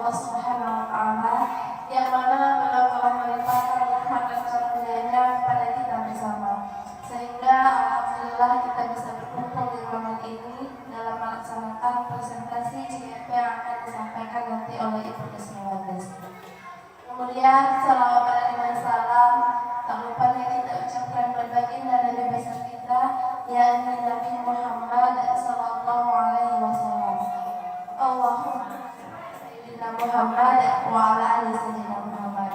Allah Subhanahu wa Ta'ala, yang mana beliau telah melimpahkan rahmat dan karunia-Nya kepada kita bersama, sehingga alhamdulillah kita bisa berkumpul di ruangan ini dalam melaksanakan presentasi CGP yang akan disampaikan nanti oleh Ibu Desmi. Kemudian salawat dan salam tak lupa kita ucapkan berbaginda Nabi besar kita, yakni Nabi Muhammad sallallahu alaihi wasallam. Allahumma sayyidina Muhammad wa ala ali sayyidina Muhammad.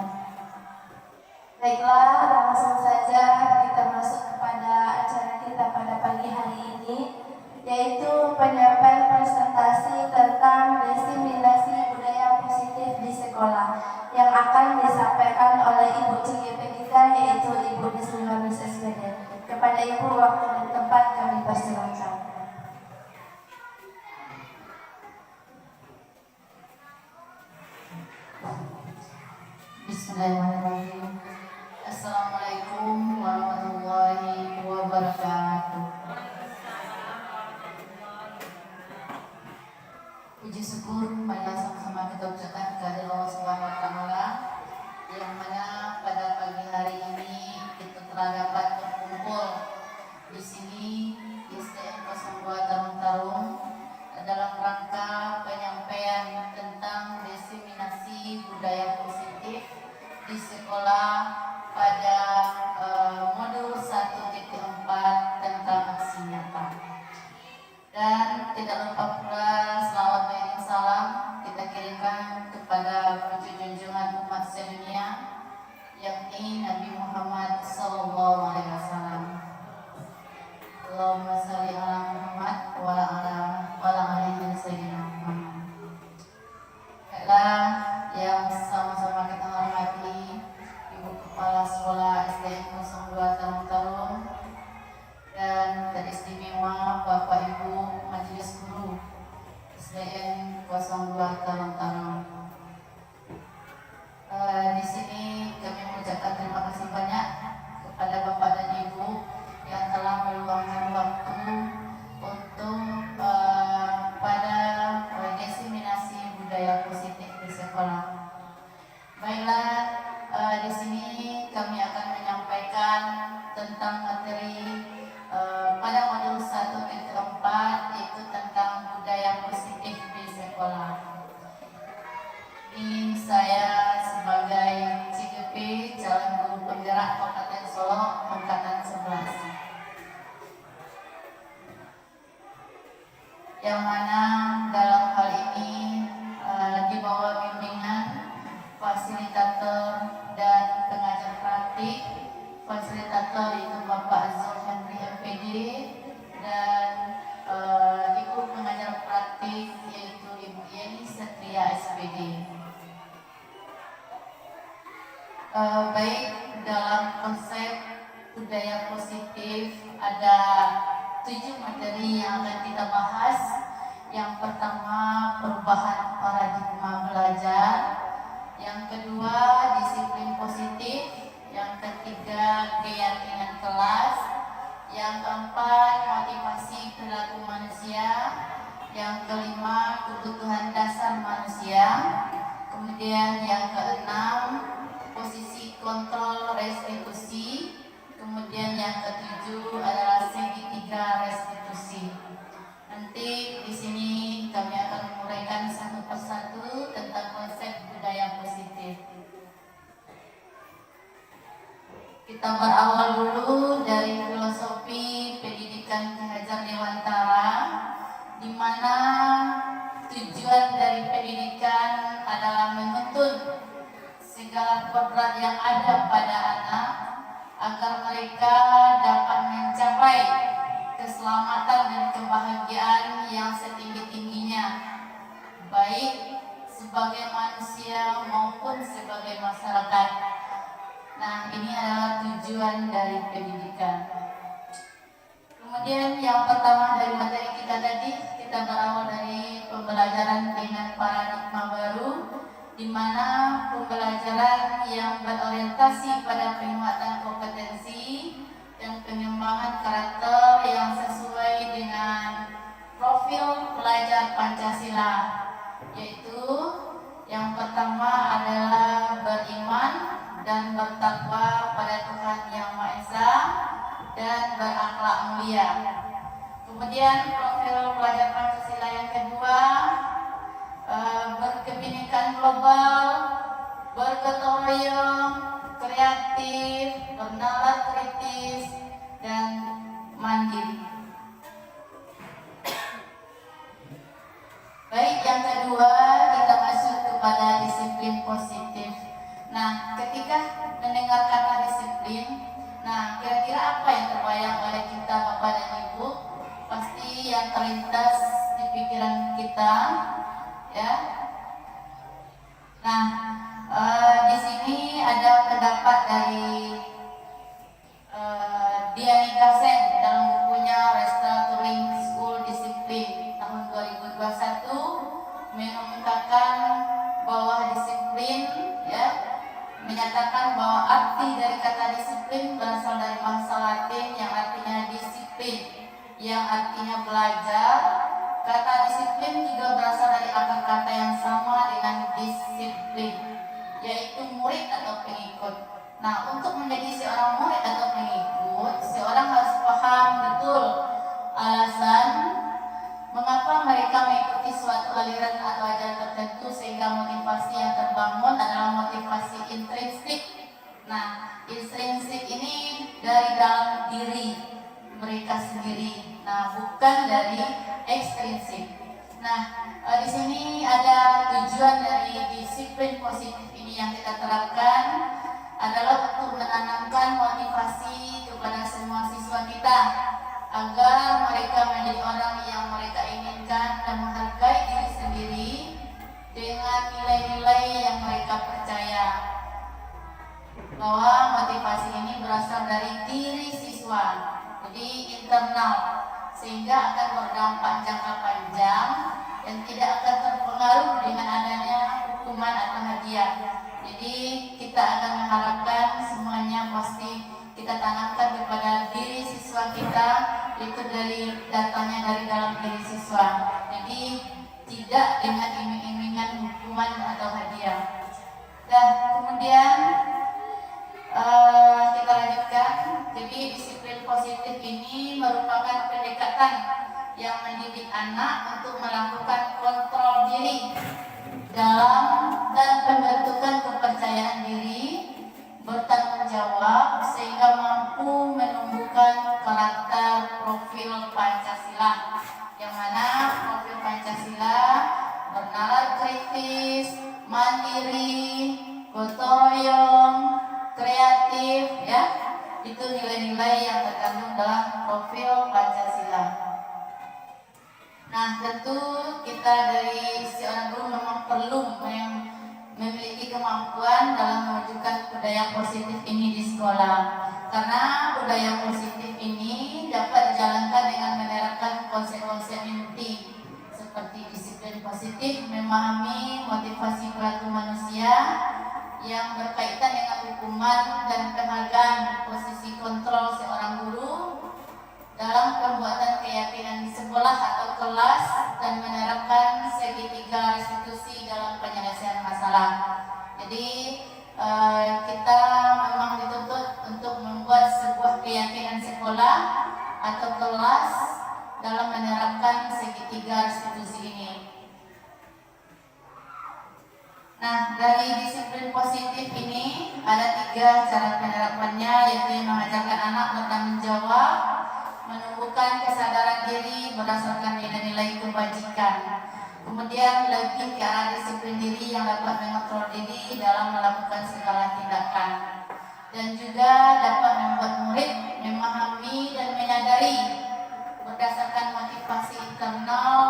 Baiklah, langsung saja kita masuk kepada acara kita pada pagi hari ini, yaitu penyampaian presentasi tentang diseminasi budaya positif di sekolah yang akan disampaikan oleh Ibu CGP kita, yaitu Ibu Desmi SPD. Kepada Ibu, waktu dan tempat kami persilakan. Bismillahirrahmanirrahim. Assalamualaikum warahmatullahi wabarakatuh. Puji syukur marilah sama-sama kita ucapkan kehadirat Allah Subhanahu wa Ta'ala, yang mana pada pagi hari ini kita telah dapat berkumpul di sini di SDN 02 Tarung-Tarung dalam rangka penyampaian tentang diseminasi budaya positif di sekolah pada modul 1.4 tentang aksi nyata. Dan tidak lupa pula selawat dan salam kita kirimkan kepada puji junjungan umat sedunia, yakni Nabi Muhammad sallallahu alaihi wasallam. Allahumma shalli ala Muhammad wa ala ali sayyidina Muhammad. Baiklah, yang sama-sama kita hormati Ibu Kepala Sekolah SDN 02 Tarung-Tarung dan teristimewa Bapak Ibu Majelis Guru SDN 02 Tarung-Tarung. Di sini kami mengucapkan terima kasih banyak kepada Bapak dan Ibu yang telah meluangkan waktu untuk pada diseminasi budaya positif di sekolah. Baiklah, di sini kami akan menyampaikan tentang materi pada modul 1.4, yaitu tentang budaya positif di sekolah. Ini saya sebagai CGP, calon guru penggerak Kabupaten Solo angkatan 11, yang mana dalam hal ini di bawah bimbingan fasilitator dan pengajar praktik. Fasilitator itu Bapak Azul Henry MPD dan Ibu pengajar praktik yaitu Ibu Yeni Satria SPD. Baik, dalam konsep budaya positif ada 7 materi yang akan kita bahas. Yang pertama, perubahan paradigma belajar. Yang kedua, disiplin positif. Yang ketiga, keyakinan kelas. Yang keempat, motivasi perilaku manusia. Yang kelima, kebutuhan dasar manusia. Kemudian yang keenam, posisi kontrol restitusi. Kemudian yang ketujuh adalah segitiga restitusi. Nanti di sini kami akan menguraikan satu persatu tentang konsep budaya positif. Kita berawal dulu dari filosofi pendidikan Ki Hajar Dewantara, di mana tujuan dari pendidikan adalah menuntut segala kodrat yang ada pada anak agar mereka dapat mencapai keselamatan dan kebahagiaan yang setinggi-tingginya, baik sebagai manusia maupun sebagai masyarakat. Nah, ini adalah tujuan dari pendidikan. Kemudian yang pertama dari materi kita tadi, kita berawal dari pembelajaran dengan paradigma baru, di mana pembelajaran yang berorientasi pada penguatan kompetensi dan pengembangan karakter yang sesuai dengan profil pelajar Pancasila, yaitu yang global, bergotong royong, kreatif, bernalar kritis, dan mandiri. Baik, yang kedua kita masuk kepada disiplin positif. Nah, ketika mendengar kata disiplin, nah kira-kira apa yang terbayang oleh kita Bapak dan Ibu? Pasti yang terlintas di pikiran kita, ya. Nah, di sini ada pendapat dari Diani Kasen dalam bukunya Restoring School Discipline tahun 2021 mengungkapkan bahwa disiplin, ya, menyatakan bahwa arti dari kata disiplin berasal dari bahasa Latin yang artinya disiplin, yang artinya belajar. Kata disiplin juga berasal dari akar kata yang sama dengan disiplin, yaitu murid atau pengikut. Nah, untuk menjadi seorang murid atau pengikut, seorang harus paham betul alasan mengapa mereka mengikuti suatu aliran atau ajaran tertentu, sehingga motivasi yang terbangun adalah motivasi intrinsik. Nah, intrinsik ini dari dalam diri mereka sendiri, nah bukan dari ekstrinsik. Nah, di sini ada tujuan dari disiplin positif ini yang kita terapkan adalah untuk menanamkan motivasi kepada semua siswa kita agar mereka menjadi orang yang mereka inginkan dan menghargai diri sendiri dengan nilai-nilai yang mereka percaya, bahwa motivasi ini berasal dari diri siswa, jadi internal, sehingga akan berdampak jangka panjang dan tidak akan terpengaruh dengan adanya hukuman atau hadiah. Jadi kita akan mengharapkan semuanya pasti kita tanamkan kepada diri siswa kita, itu datangnya dari dalam diri siswa. Jadi tidak dengan iming-imingan hukuman atau hadiah. Dan kemudian kita lanjutkan. Jadi disiplin positif ini merupakan pendekatan yang mendidik anak untuk melakukan kontrol diri dalam dan pembentukan kepercayaan diri, bertanggung jawab, sehingga mampu menumbuhkan karakter profil Pancasila, yang mana profil Pancasila bernalar kritis, mandiri, gotong royong, kreatif, ya, itu nilai-nilai yang terkandung dalam profil Pancasila. Nah, tentu kita dari seorang guru memang perlu memiliki kemampuan dalam mewujudkan budaya positif ini di sekolah, karena budaya positif ini dapat dijalankan dengan menerapkan konsep-konsep inti seperti disiplin positif, memahami motivasi perilaku manusia yang berkaitan dengan hukuman dan penghargaan, posisi kontrol seorang guru dalam pembuatan keyakinan di sekolah atau kelas, dan menerapkan segitiga restitusi dalam penyelesaian masalah. Jadi kita memang dituntut untuk membuat sebuah keyakinan sekolah atau kelas dalam menerapkan segitiga restitusi ini. Nah, dari disiplin positif ini ada 3 cara penerapannya, yaitu mengajarkan anak bertanggung jawab, menumbuhkan kesadaran diri berdasarkan nilai-nilai kebajikan, kemudian lebih ke arah disiplin diri yang dapat mengontrol diri dalam melakukan segala tindakan, dan juga dapat membuat murid memahami dan menyadari berdasarkan motivasi internal,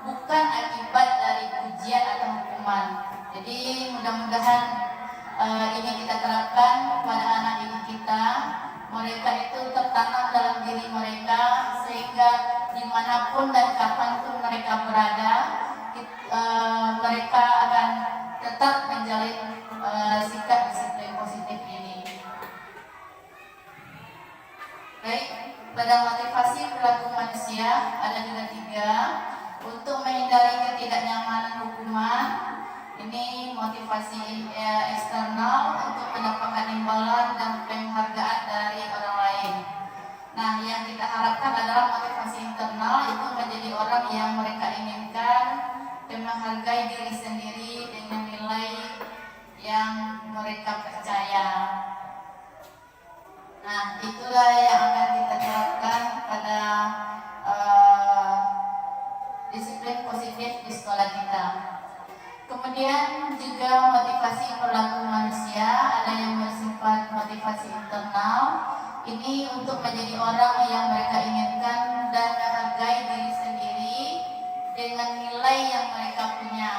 bukan akibat dari ujian atau hukuman. Jadi mudah-mudahan ini kita terapkan kepada anak didik kita. Mereka itu tertanam dalam diri mereka, sehingga dimanapun dan kapanpun mereka berada, mereka akan tetap menjalin sikap disiplin positif ini. Baik, pada motivasi perilaku manusia ada juga 3. Untuk menghindari ketidaknyamanan hukuman, ini motivasi eksternal untuk mendapatkan imbalan dan penghargaan dari orang lain. Nah, yang kita harapkan adalah motivasi internal, itu menjadi orang yang mereka inginkan dan menghargai diri sendiri dengan Kemudian juga motivasi perilaku manusia, ada yang bersifat motivasi internal. Ini untuk menjadi orang yang mereka inginkan dan menghargai diri sendiri dengan nilai yang mereka punya.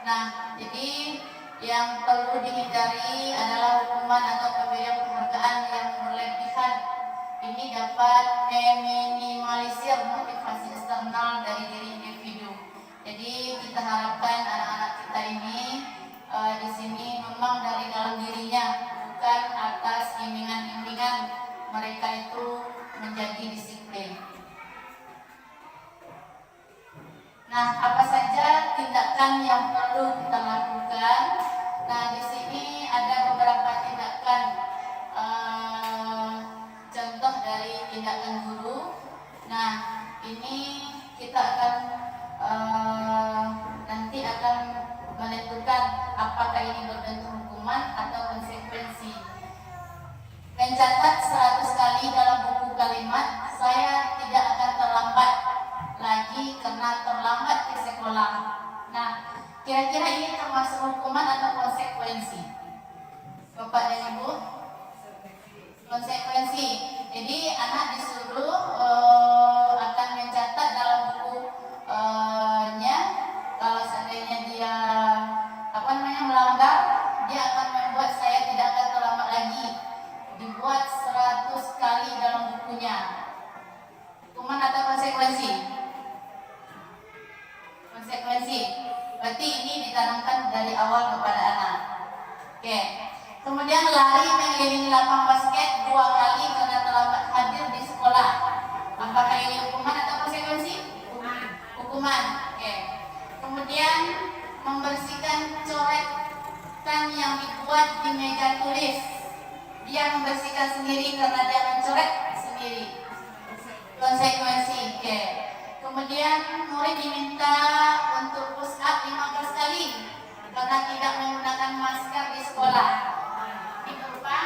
Nah, jadi yang perlu dihindari adalah hukuman atau pemberian penghargaan yang berlebihan. Ini dapat meminimalisir motivasi eksternal dari diri individu. Jadi kita harapkan anak-anak kita ini di sini memang dari dalam dirinya, bukan atas iming-imingan mereka itu menjadi disiplin. Nah, apa saja tindakan yang perlu kita lakukan? Nah, di sini ada beberapa tindakan contoh dari tindakan guru. Nah, ini kita akan nanti akan menentukan apakah ini berbentuk hukuman atau konsekuensi. Mencatat 100 kali dalam buku kalimat, saya tidak akan terlambat lagi karena terlambat ke sekolah. Nah, kira-kira ini termasuk hukuman atau konsekuensi? Bapak dan Ibu? Konsekuensi. Jadi anak disuruh akan mencatat dalam buku-nya. Kalau seandainya dia melanggar, dia akan membuat saya tidak akan terlambat lagi. Dibuat 100 kali dalam bukunya. Hukuman atau konsekuensi? Konsekuensi. Berarti ini ditanamkan dari awal kepada anak. Oke. Kemudian lari mengelilingi lapang basket 2 kali karena terlambat hadir di sekolah. Apakah ini hukuman atau konsekuensi? Hukuman. Oke. Kemudian membersihkan coretan yang dibuat di meja tulis. Dia membersihkan sendiri karena dia mencoret sendiri. Konsekuensi. Oke. Kemudian murid diminta untuk push up 15 kali karena tidak menggunakan masker di sekolah. Ini berupa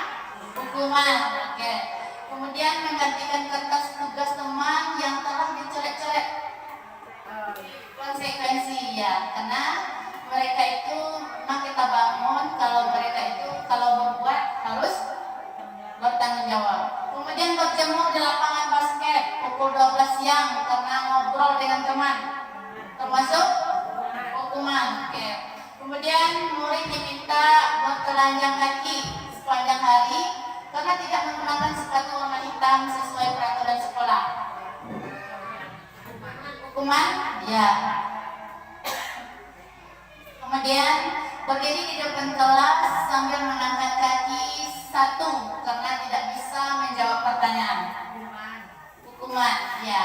hukuman. Oke. Kemudian menggantikan kertas tugas teman yang telah dicoret-coret. Konsekuensi ya, karena mereka itu memang kita bangun kalau mereka itu kalau berbuat harus bertanggung jawab. Kemudian berjemur di lapangan basket pukul 12 siang karena ngobrol dengan teman, termasuk hukuman. Oke. Kemudian murid diminta bertelanjang kaki sepanjang hari karena tidak menggunakan sepatu warna hitam sesuai peraturan sekolah. Hukuman? Ya. Kemudian berdiri di depan kelas sambil mengangkat kaki 1 karena tidak bisa menjawab pertanyaan. Hukuman, ya.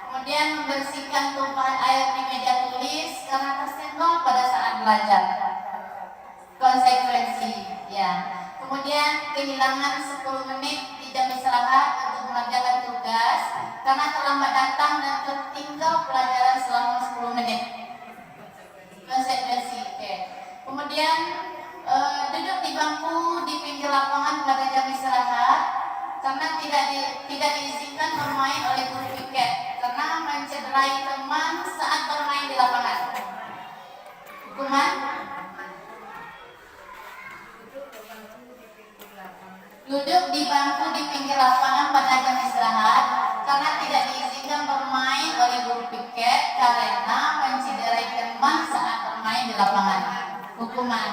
Kemudian membersihkan tumpahan air di meja tulis karena tersenggol pada saat belajar. Konsekuensi, ya. Kemudian kehilangan 10 menit di jam istirahat untuk mengerjakan tugas karena terlambat datang dan tertinggal pelajaran selama 10 menit. Konsekuensi, oke. Kemudian duduk di bangku di pinggir lapangan pada jam istirahat karena tidak diizinkan bermain oleh guru piket karena mencederai teman saat bermain di lapangan. Hukuman? Duduk di bangku di pinggir lapangan pada jam istirahat karena tidak diizinkan bermain oleh guru piket karena mencederai teman saat bermain di lapangan. Hukuman.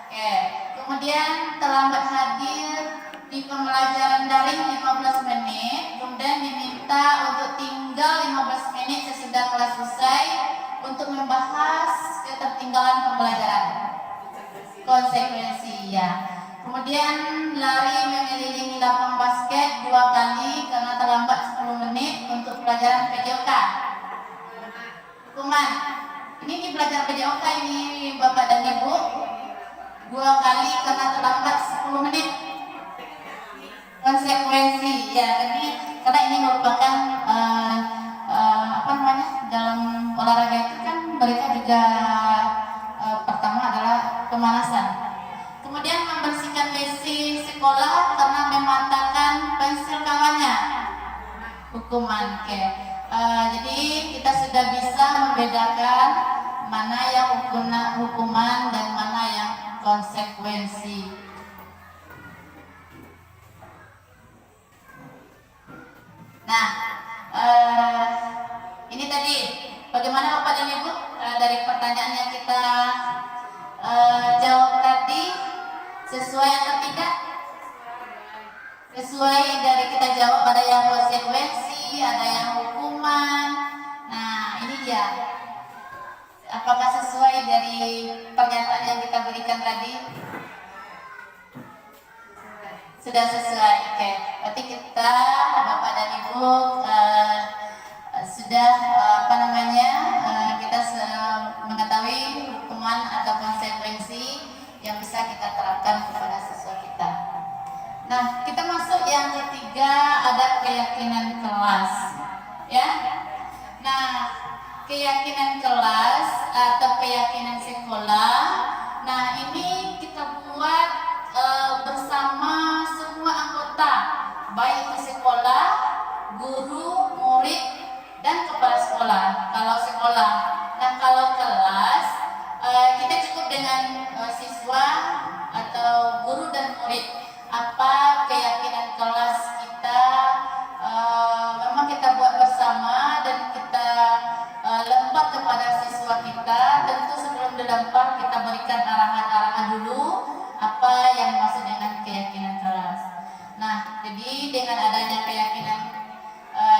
Oke. Kemudian terlambat hadir di pembelajaran daring 15 menit, kemudian diminta untuk tinggal 15 menit sesudah kelas selesai untuk membahas ketertinggalan pembelajaran. Konsekuensi, ya. Kemudian lari mengelilingi lapang basket 2 kali karena terlambat 10 menit untuk pelajaran PJOK. Hukuman. Ini pelajaran PJOK ini Bapak dan Ibu. 2 kali karena terlambat 10 menit. Konsekuensi, ya. Jadi karena ini merupakan dalam olahraga itu kan mereka juga pertama adalah pemanasan. Kemudian membersihkan WC sekolah karena mematahkan pensil kawannya. Hukuman. Oke. Jadi kita sudah bisa membedakan mana yang hukuman konsekuensi. Nah, ini tadi bagaimana Bapak dan Ibu dari pertanyaan yang kita jawab tadi, sesuai atau tidak? Sesuai. Dari kita jawab, ada yang konsekuensi, ada yang hukuman. Nah, ini dia. Apakah sesuai dari pernyataan yang kita berikan tadi? Sudah sesuai. Oke. Berarti kita, Bapak dan Ibu, sudah kita mengetahui hukuman atau konsekuensi yang bisa kita terapkan kepada siswa kita. Nah, kita masuk yang ketiga, ada keyakinan kelas, ya. Nah, keyakinan kelas atau keyakinan sekolah. Nah, ini kita buat bersama semua anggota, baik di sekolah, guru, murid, dan kepala sekolah. Kalau sekolah, nah kalau kelas, kita cukup dengan siswa atau guru dan murid. Apa keyakinan kelas kita, memang kita buat bersama dan kita lempar kepada siswa kita. Tentu sebelum dilempar kita berikan arahan-arahan dulu apa yang dimaksud dengan keyakinan kelas. Nah, jadi dengan adanya keyakinan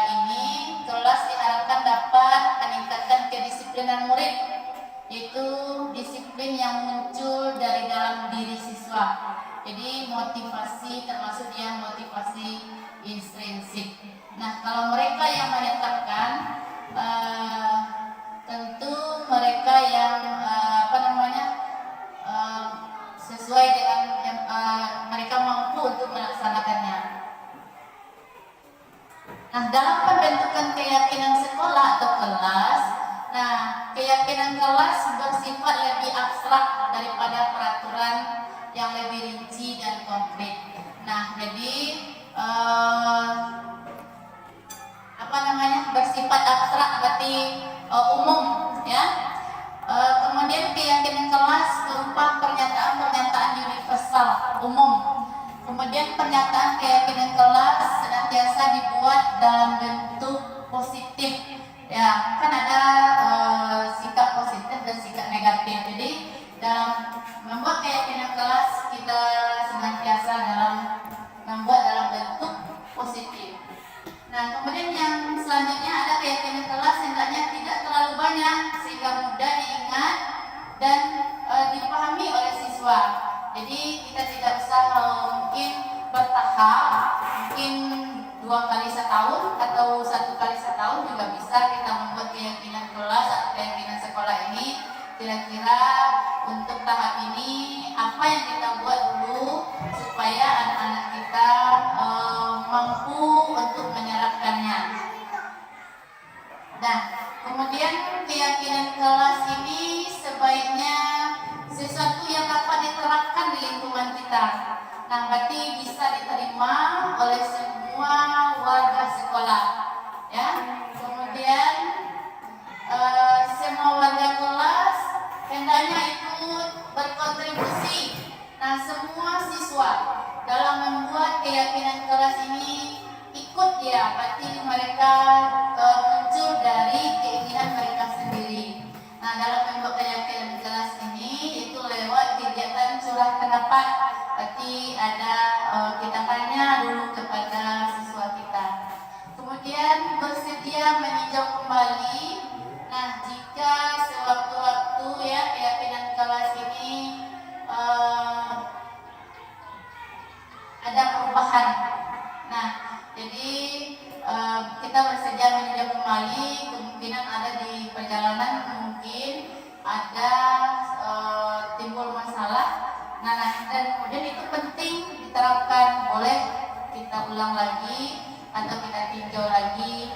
ini, kelas diharapkan dapat meningkatkan kedisiplinan murid, yaitu disiplin yang muncul dari dalam diri siswa. Jadi motivasi, termasuk dia motivasi intrinsik. Nah, kalau mereka yang menetapkan, tentu mereka yang sesuai dengan yang mereka mampu untuk melaksanakannya. Nah, dalam pembentukan keyakinan sekolah atau kelas, nah keyakinan kelas bersifat lebih abstrak daripada peraturan yang lebih rinci dan konkret. Nah, jadi bersifat abstrak berarti umum, ya. Kemudian keyakinan kelas berupa pernyataan-pernyataan universal umum. Kemudian pernyataan keyakinan kelas senantiasa dibuat dalam bentuk positif. Ya, kan ada sikap positif dan sikap negatif. Jadi dalam membuat keyakinan kelas kita senantiasa membuat dalam bentuk positif. Nah, kemudian yang selanjutnya ada keyakinan kelas hendaknya tidak terlalu banyak sehingga mudah diingat dan dipahami oleh siswa. Jadi kita tidak bisa mungkin bertahap, mungkin 2 kali setahun atau 1 kali setahun juga bisa kita membuat keyakinan kelas atau keyakinan sekolah ini. Kira-kira untuk tahap ini apa yang kita buat dulu supaya anak-anak kita mampu untuk menyerapkannya. Nah, kemudian keyakinan kelas ini sebaiknya sesuatu yang dapat diterapkan di lingkungan kita. Nah, berarti bisa diterima oleh semua warga sekolah, ya. Kemudian semua warga kelas hendaknya ikut berkontribusi. Nah, semua siswa dalam membuat keyakinan kelas ini ikut, ya, berarti mereka muncul dari keinginan mereka sendiri. Nah, dalam membuat keyakinan kelas ini itu lewat kegiatan curah pendapat. Berarti ada kita tanya dulu kepada siswa kita. Kemudian bersedia meninjau kembali. Nah, jika sewaktu-waktu, ya, keyakinan kelas ini ada perubahan. Nah, jadi kita bersedia meninjau kembali. Kemungkinan ada di perjalanan, mungkin ada timbul masalah. Nah, dan kemudian itu penting diterapkan. Boleh kita ulang lagi atau kita tinjau lagi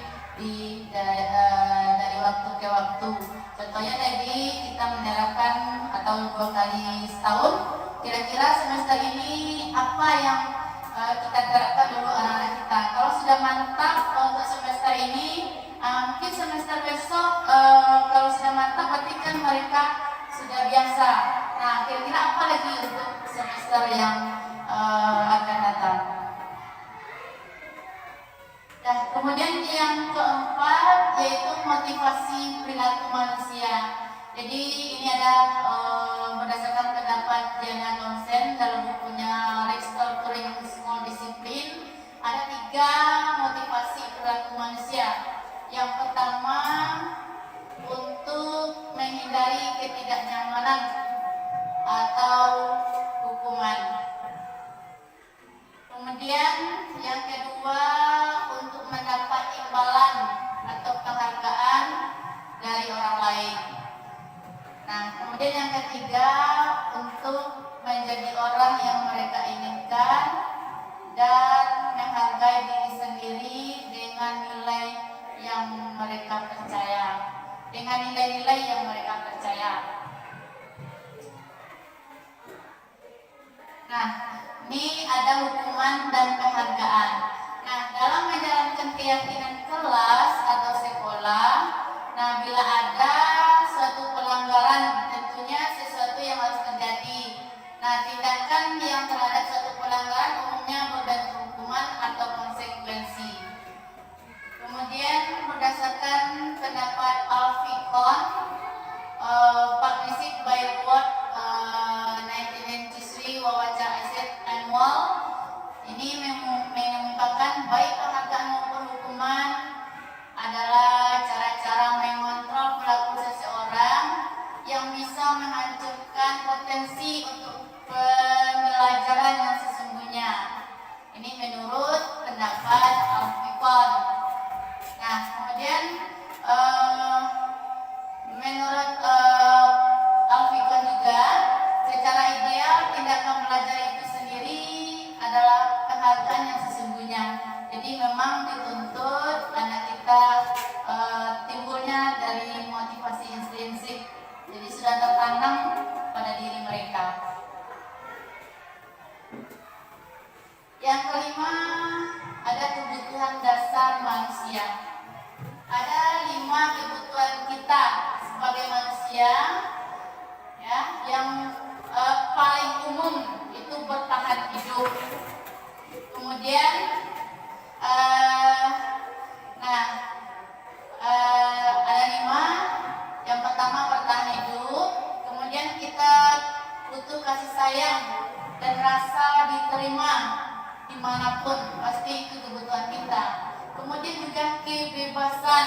dari waktu ke waktu. Contohnya tadi kita menerapkan atau 2 kali setahun. Kira-kira semester ini apa yang kita terapkan dulu anak-anak kita. Kalau sudah mantap untuk semester ini, mungkin semester besok kalau sudah mantap berarti kan mereka sudah biasa. Nah, kira-kira apa lagi semester yang akan datang. Nah, kemudian yang keempat yaitu motivasi perilaku manusia. Jadi ini ada berdasarkan pendapat Diana Townsend dalam bukunya Restructuring Small Discipline, ada 3 motivasi perilaku manusia. Yang pertama, untuk menghindari ketidaknyamanan atau hukuman. Kemudian yang kedua, untuk mendapat imbalan atau penghargaan dari orang lain. Nah, kemudian yang ketiga, untuk menjadi orang yang mereka inginkan dan menghargai diri sendiri dengan nilai yang mereka percaya. Dengan nilai-nilai yang mereka percaya. Nah, ini ada hukuman dan penghargaan. Nah, dalam menjalankan keyakinan kelas atau sekolah, nah bila ada suatu pelanggaran, tentunya sesuatu yang harus terjadi. Nah, tindakan yang terhadap suatu pelanggaran umumnya berbentuk hukuman atau konsekuensi. Kemudian berdasarkan pendapat Alficon, Partnership by Word 1993 wawancara Asset Annual, ini mengungkapkan baik penghargaan maupun hukuman adalah cara-cara mengontrol perilaku seseorang yang bisa menghancurkan potensi untuk pembelajaran yang sesungguhnya. Ini menurut pendapat Alficon. Nah, kemudian menurut Alficon juga, secara ideal tindakan belajar itu sendiri adalah penghargaan yang sesungguhnya. Jadi memang dituntut anak kita timbulnya dari motivasi intrinsik. Jadi sudah tertanam pada diri mereka. Yang kelima, ada kebutuhan dasar manusia. Ada 5 kebutuhan kita sebagai manusia, ya, yang paling umum itu bertahan hidup. Kemudian, ada 5. Yang pertama bertahan hidup. Kemudian kita butuh kasih sayang dan rasa diterima dimanapun, pasti itu kebutuhan kita. Kemudian juga kebebasan.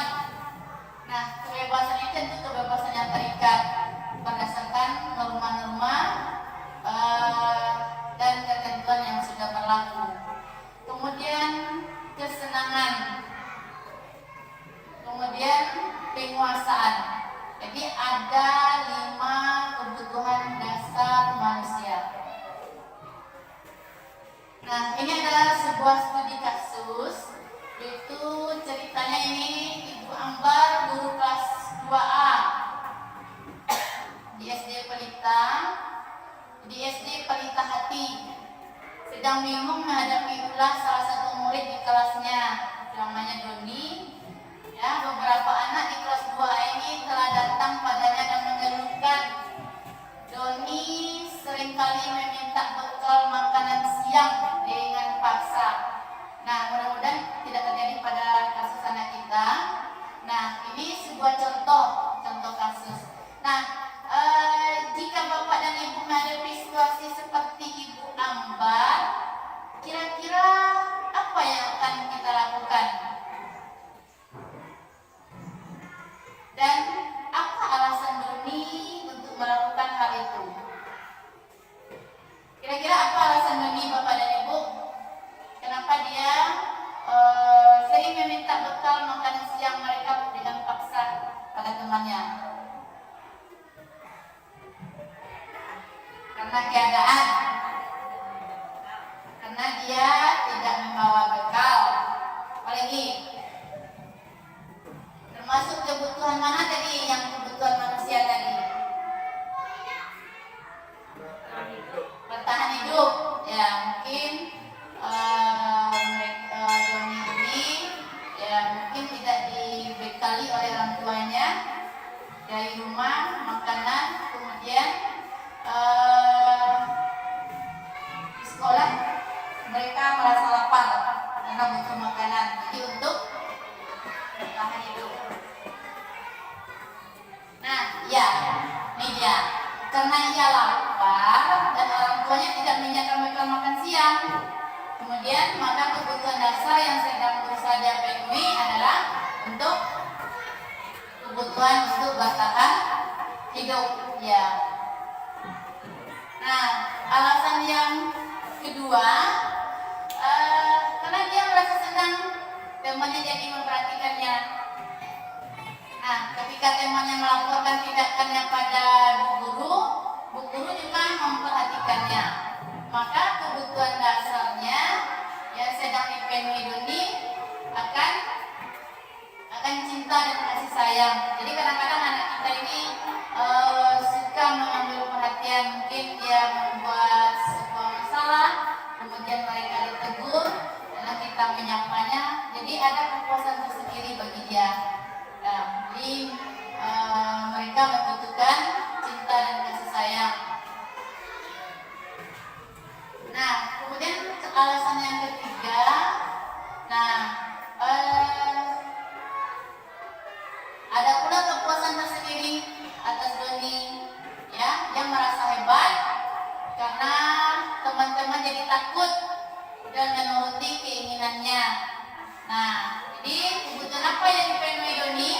Nah, kebebasan itu tentu kebebasan yang terikat berdasarkan norma-norma dan ketentuan yang sudah berlaku. Kemudian kesenangan. Kemudian penguasaan. Jadi ada 5 kebutuhan dasar manusia. Nah, ini adalah sebuah studi kasus. Itu ceritanya ini Ibu Ambar, guru kelas 2A di SD Pelita, Hati, sedang bingung menghadapi ulah salah satu murid di kelasnya, namanya Doni. Ya, beberapa anak di kelas 2A ini telah datang padanya dan mengeluhkan Doni seringkali meminta bekal makanan siang dengan paksa. Nah, mudah-mudahan tidak terjadi pada kasus anak kita. Nah, ini sebuah contoh kasus. Nah, jika Bapak dan Ibu menghadapi situasi seperti Ibu Ambar, kira-kira apa yang akan kita lakukan? Dan apa alasan Doni untuk melakukan hal itu? Kira-kira apa alasan Doni, Bapak dan Ibu? Kenapa dia sering meminta bekal makanan siang mereka dengan paksa pada temannya? Karena keadaan. Karena dia tidak membawa bekal. Apalagi? Termasuk kebutuhan mana tadi? Yang kebutuhan manusia tadi? Bertahan hidup. Ya, mungkin Doni ini ya mungkin tidak dibekali oleh orang tuanya dari rumah makanan, kemudian tuanya tidak menyediakan bekal makan siang. Kemudian maka kebutuhan dasar yang sedang berusaha dia penuhi adalah untuk kebutuhan untuk bertahan hidup, ya. Nah, alasan yang kedua, karena dia merasa senang temannya jadi memperhatikannya. Nah, ketika temannya melaporkan tindakannya pada bu guru juga memperhatikannya. Maka kebutuhan dasarnya yang sedang dipenuhi Doni akan cinta dan kasih sayang. Jadi kadang-kadang anak kita ini suka mengambil perhatian, mungkin dia membuat sebuah masalah, kemudian mereka ditegur, dan kita menyapanya. Jadi ada kepuasan tersendiri bagi dia. Nah, jadi mereka membutuhkan cinta dan kasih sayang. Nah, kemudian alasan yang ketiga, ada pula kepuasan tersendiri atas Doni, ya, yang merasa hebat karena teman-teman jadi takut dan menuruti keinginannya. Nah, jadi kebutuhan apa yang dipenuhi Doni?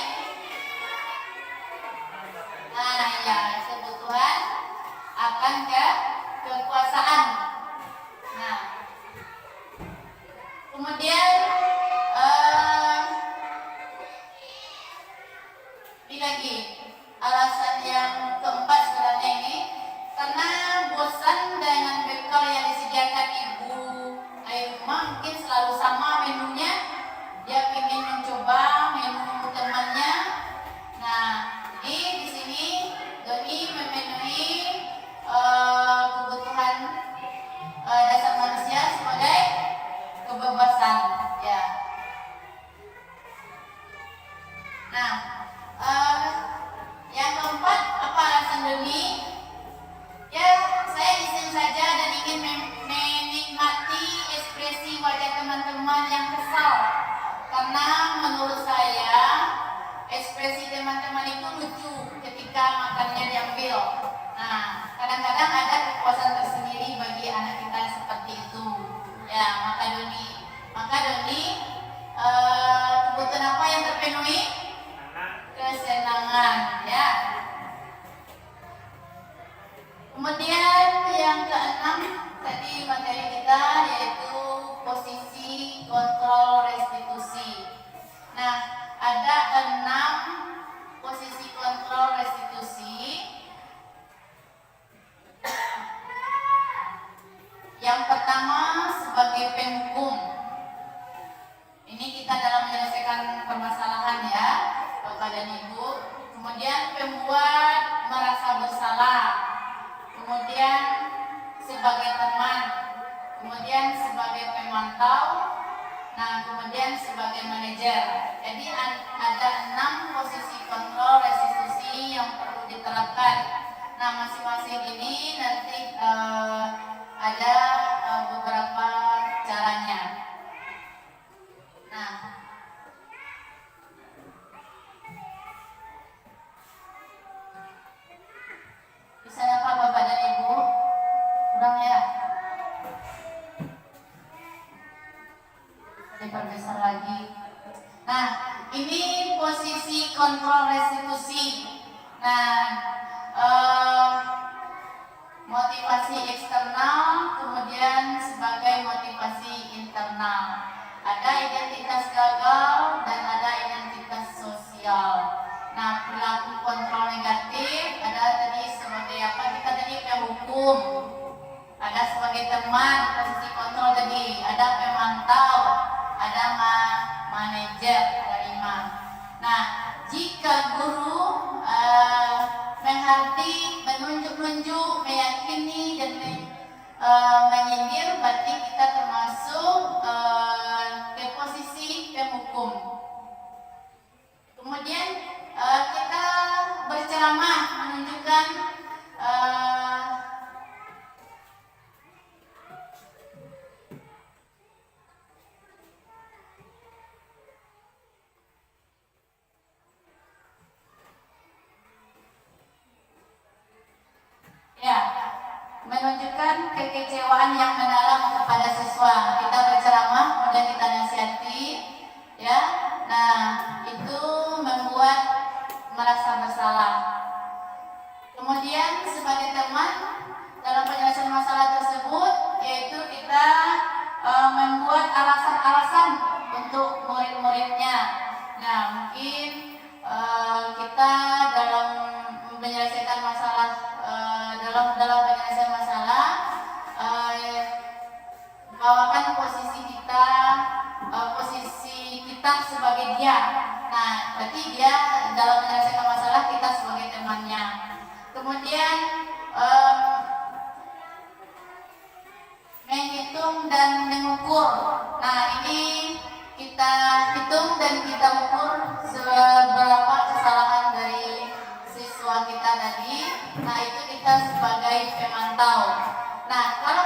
Nah, ya, kebutuhan akan kekuasaan. Nah, kemudian ini lagi alasan yang keempat sebenarnya ini karena bosan dengan bekal yang disediakan ibu mungkin selalu sama menunya, dia ingin mencoba menu temannya. Nah, di sini Doni memenuhi kebutuhan dasar manusia sebagai kebebasan, ya. Nah, yang keempat, apa alasan Doni? Ya, saya iseng saja dan ingin menikmati ekspresi wajah teman-teman yang kesal. Karena menurut saya ekspresi teman-teman itu lucu ketika makannya diambil. Nah, kadang-kadang ada kepuasan tersendiri bagi anak kita yang seperti itu. Ya, maka Doni kebutuhan apa yang terpenuhi? Kesenangan, ya. Kemudian yang keenam tadi materi kita yaitu posisi kontrol restitusi. Nah, ada 6 posisi kontrol restitusi. Yang pertama sebagai penghukum. Ini kita dalam menyelesaikan permasalahan, ya, Bapak dan Ibu. Kemudian pembuat merasa bersalah. Kemudian sebagai teman. Kemudian sebagai pemantau. Nah, kemudian sebagai manajer. Jadi ada 6 posisi kontrol restitusi yang perlu diterapkan. Nah, masing-masing ini nanti ada beberapa caranya. Nah, bisa ya Pak, Bapak dan Ibu? Kurang ya? Diperbesar lagi. Nah, ini posisi kontrol restitusi. Nah, motivasi eksternal, kemudian sebagai motivasi internal. Ada identitas gagal dan ada identitas sosial. Nah, perilaku kontrol negatif ada tadi sebagai apa? Kita tadi penghukum. Ada sebagai teman, posisi kontrol tadi. Ada pemantau, ada manajer, ada 5. Nah, jika guru mengerti, menunjuk-nunjuk, meyakini dan menyindir, berarti kita termasuk ke posisi penghukum. Kemudian kita berceramah, menunjukkan ya, menunjukkan kekecewaan yang mendalam kepada siswa. Kita berceramah, kemudian kita nasihati, ya. Nah, itu membuat merasa bersalah. Kemudian sebagai teman dalam penyelesaian masalah tersebut, yaitu kita membuat alasan-alasan untuk murid-muridnya. Nah, mungkin kita dalam menyelesaikan masalah dalam penyelesaian masalah bawakan posisi kita sebagai dia. Nah, berarti dia dalam menyelesaikan masalah, kita sebagai temannya. Kemudian menghitung dan mengukur. Nah, ini kita hitung dan kita ukur seberapa kesalahan dari siswa kita tadi. Nah, itu kita sebagai pemantau. Nah, kalau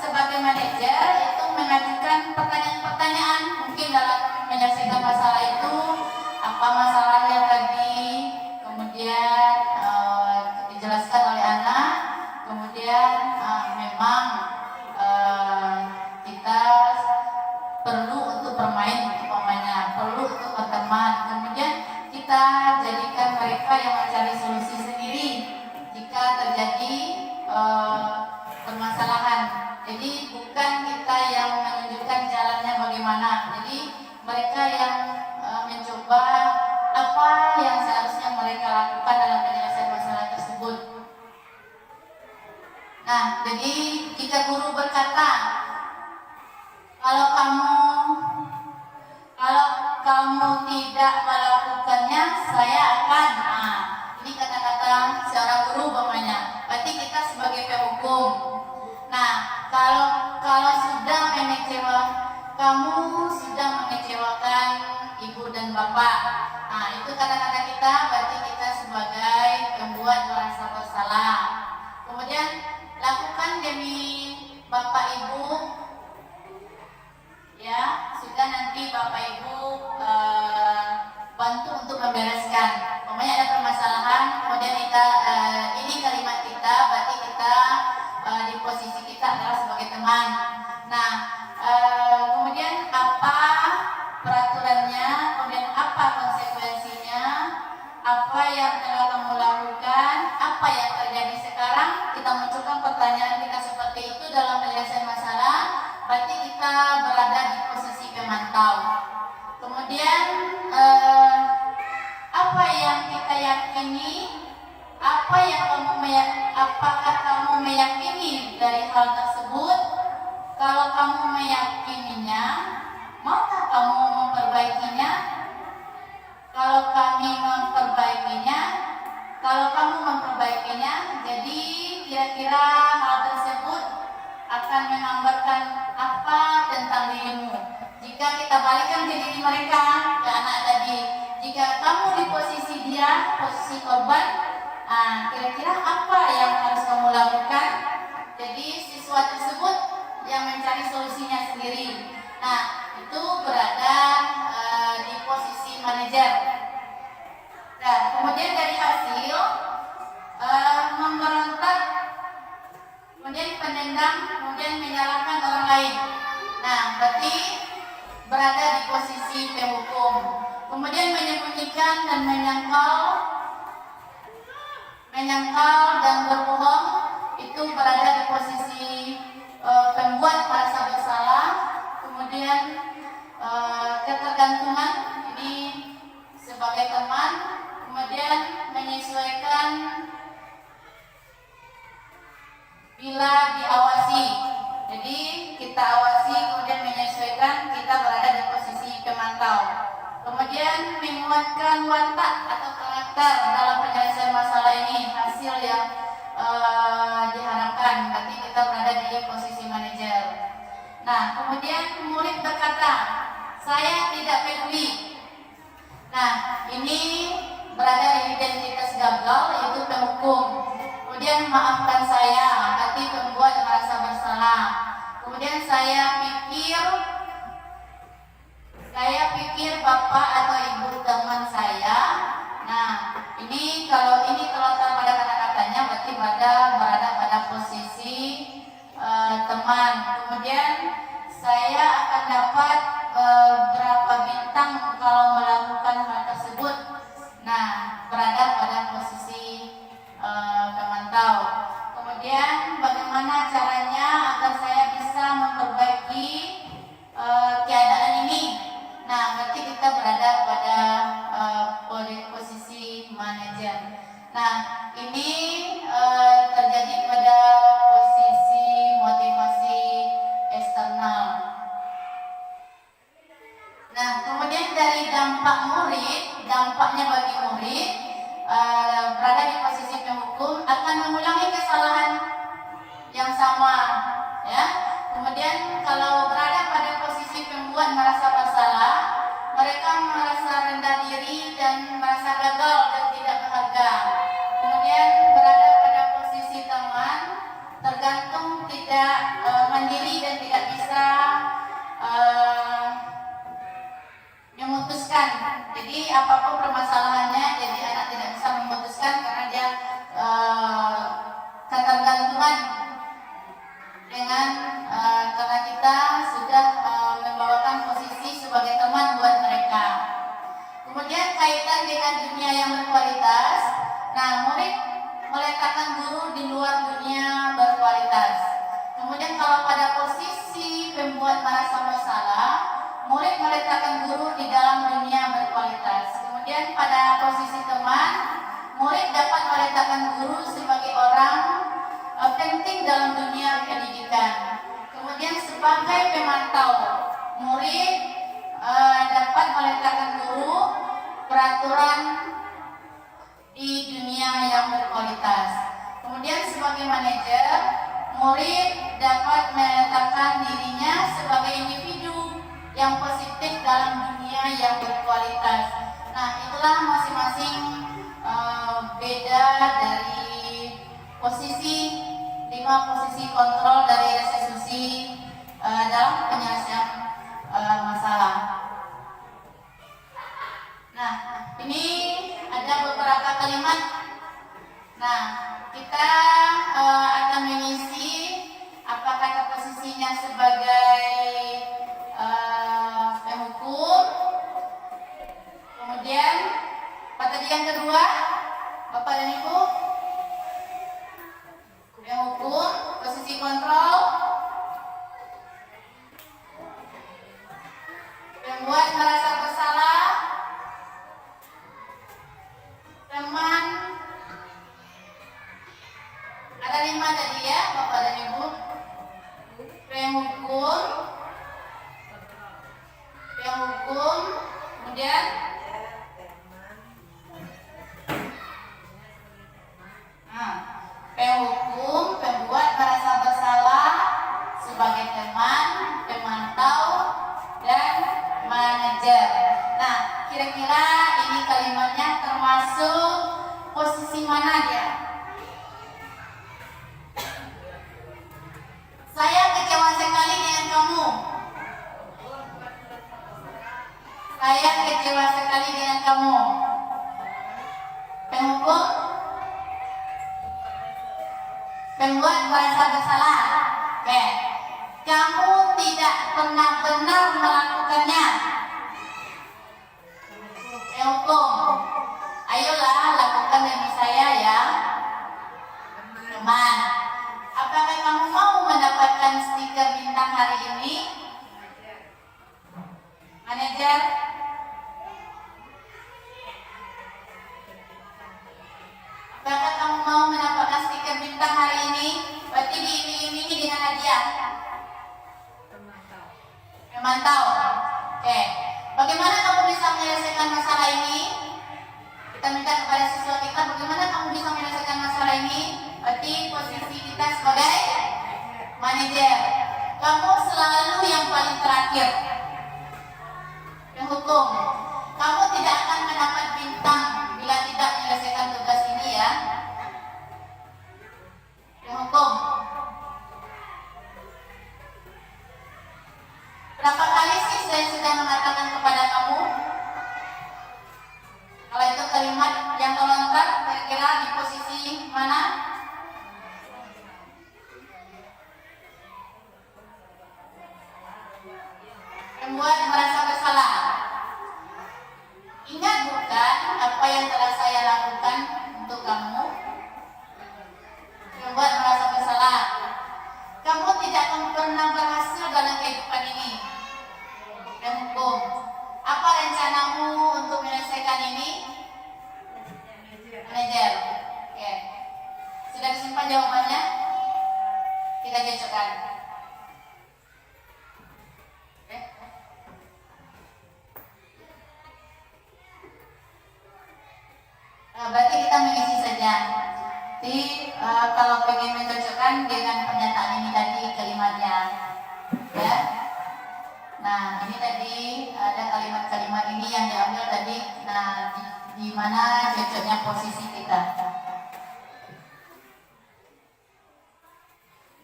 sebagai manajer itu mengajukan pertanyaan-pertanyaan, mungkin dalam menyelesaikan masalah itu apa masalahnya tadi, kemudian dijelaskan oleh anak, kemudian memang kita perlu untuk bermain, umpamanya perlu untuk berteman, kemudian kita jadikan mereka yang mencari solusi sendiri jika terjadi permasalahan. Jadi bukan kita yang menunjukkan jalannya bagaimana. Jadi mereka yang mencoba apa yang seharusnya mereka lakukan dalam penyelesaian masalah tersebut. Nah, jadi jika guru berkata, kalau kamu tidak melakukannya, saya akan. Nah, ini kata-kata seorang guru umpamanya. Berarti kita sebagai penghukum. Nah, kalau sudah kamu sudah mengecewakan ibu dan bapak. Nah, itu kata-kata kita, berarti kita sebagai pembuat merasa bersalah. Kemudian lakukan demi bapak ibu, ya, sudah nanti bapak ibu bantu untuk membereskan. Pokoknya ada permasalahan, kemudian kita ini kalimat kita, berarti kita di posisi kita adalah sebagai teman. Nah, kemudian apa peraturannya, kemudian apa konsekuensinya, apa yang telah kamu lakukan, apa yang terjadi sekarang. Kita munculkan pertanyaan kita seperti itu dalam penyelesaian masalah, berarti kita berada di posisi pemantau. Kemudian apa yang kita yakini, apakah kamu meyakini dari hal tersebut? Kalau kamu meyakininya, maukah kamu memperbaikinya? Kalau kamu memperbaikinya, jadi kira-kira hal tersebut akan menggambarkan apa tentang dirimu. Jika kita balikkan ke diri mereka, ke anak tadi, jika kamu di posisi dia, posisi korban, kira-kira apa yang harus kamu lakukan? Jadi siswa tersebut yang mencari solusinya sendiri. Nah, itu berada di posisi manajer. Nah, kemudian dari hasil memberontak, kemudian pendendam, kemudian menyalahkan orang lain. Nah, berarti berada di posisi penghukum. Kemudian menyembunyikan dan menyangkal dan berbohong, itu berada di posisi pembuat merasa bersalah. Kemudian ketergantungan, ini sebagai teman. Kemudian menyesuaikan bila diawasi. Jadi kita awasi, kemudian menyesuaikan, kita berada di posisi pemantau. Kemudian menguatkan watak atau karakter dalam penyelesaian masalah ini, hasil yang diharapkan. Berarti kita berada di posisi manajer. Nah, kemudian murid berkata, saya tidak peduli. Nah, ini berada di identitas gagal, yaitu penghukum. Kemudian maafkan saya, berarti pembuat merasa bersalah. Kemudian saya pikir bapak atau ibu teman saya. Nah, ini kalau ini terletak pada kata-katanya, berarti berada pada posisi teman. Kemudian saya akan dapat berapa bintang kalau melakukan hal tersebut. Nah, berada pada posisi pemantau. Kemudian bagaimana caranya agar saya bisa memperbaiki keadaan ini? Nah, berarti kita berada pada posisi manajer. Nah, ini terjadi pada posisi motivasi eksternal. Nah, kemudian dari dampak murid, dampaknya bagi murid berada di posisi penghukum akan mengulangi kesalahan yang sama, ya. Kemudian kalau berada pada posisi pembuat merasa bersalah, mereka merasa rendah diri dan merasa gagal dan tidak berharga. Kemudian berada pada posisi teman, tergantung tidak mandiri dan tidak bisa memutuskan. Jadi apapun permasalahannya, jadi anak tidak bisa memutuskan karena dia ketergantungan dengan karena kita sudah membawakan posisi sebagai teman buat mereka. Kemudian kaitan dengan dunia yang berkualitas. Nah, murid meletakkan guru di luar dunia berkualitas. Kemudian kalau pada posisi pembuat merasa bersalah, murid meletakkan guru di dalam dunia berkualitas. Kemudian pada posisi teman, murid dapat meletakkan guru sebagai orang penting dalam dunia pendidikan. Kemudian sebagai pemantau, murid dapat meletakkan guru peraturan di dunia yang berkualitas. Kemudian sebagai manajer, murid dapat meletakkan dirinya sebagai individu yang positif dalam dunia yang berkualitas. Nah, itulah masing-masing beda dari posisi 5 posisi kontrol dari restitusi dalam penyelesaian masalah. Nah, ini ada beberapa kalimat. Nah, kita akan mengisi apa kata posisinya sebagai penghukum. Kemudian apa tadi yang kedua, Bapak dan Ibu? Penghukum, posisi kontrol, pembuat merasa bersalah, teman. Ada 5 tadi ya, Bapak dan Ibu. Penghukum, kemudian penghukum, pembuat merasa bersalah, sebagai teman, pemantau, dan manajer. Nah, kira-kira ini kalimatnya termasuk posisi mana dia? Saya kecewa sekali dengan kamu. Saya kecewa sekali dengan kamu. Penghukum, pembuat merasa bersalah. Oke. Kamu tidak pernah benar melakukannya. Penghukum, ayolah lakukan demi saya ya, teman. Apakah kamu mau mendapatkan stiker bintang hari ini? Manajer? Apakah kamu mau mendapatkan stiker bintang hari ini? Berarti diiming-imingi dengan hadiah. Memantau. Oke. Bagaimana kamu bisa menyelesaikan masalah ini? Kita minta kepada siswa kita, bagaimana kamu bisa menyelesaikan masalah ini? Berarti posisi kita sebagai manajer. Kamu selalu yang paling terakhir. Penghukum, kamu tidak akan mendapat bintang bila tidak menyelesaikan tugas ini ya. Penghukum, berapa kali sih saya sudah mengatakan kepada kamu? Kalau itu kalimat yang terlontar, kira-kira di posisi mana? tidak akan pernah berhasil dalam kehidupan ini. Dan hukum. Apa rencanamu untuk menyelesaikan ini? Manajer. Oke. Sudah disimpan jawabannya? Kita cocokkan. Oke. Berarti kita mengisi saja. Jadi kalau pengen mencocokkan dengan pernyataan ini tadi kalimatnya, ya. Nah ini tadi ada kalimat-kalimat ini yang diambil tadi. Nah di mana cocoknya posisi kita.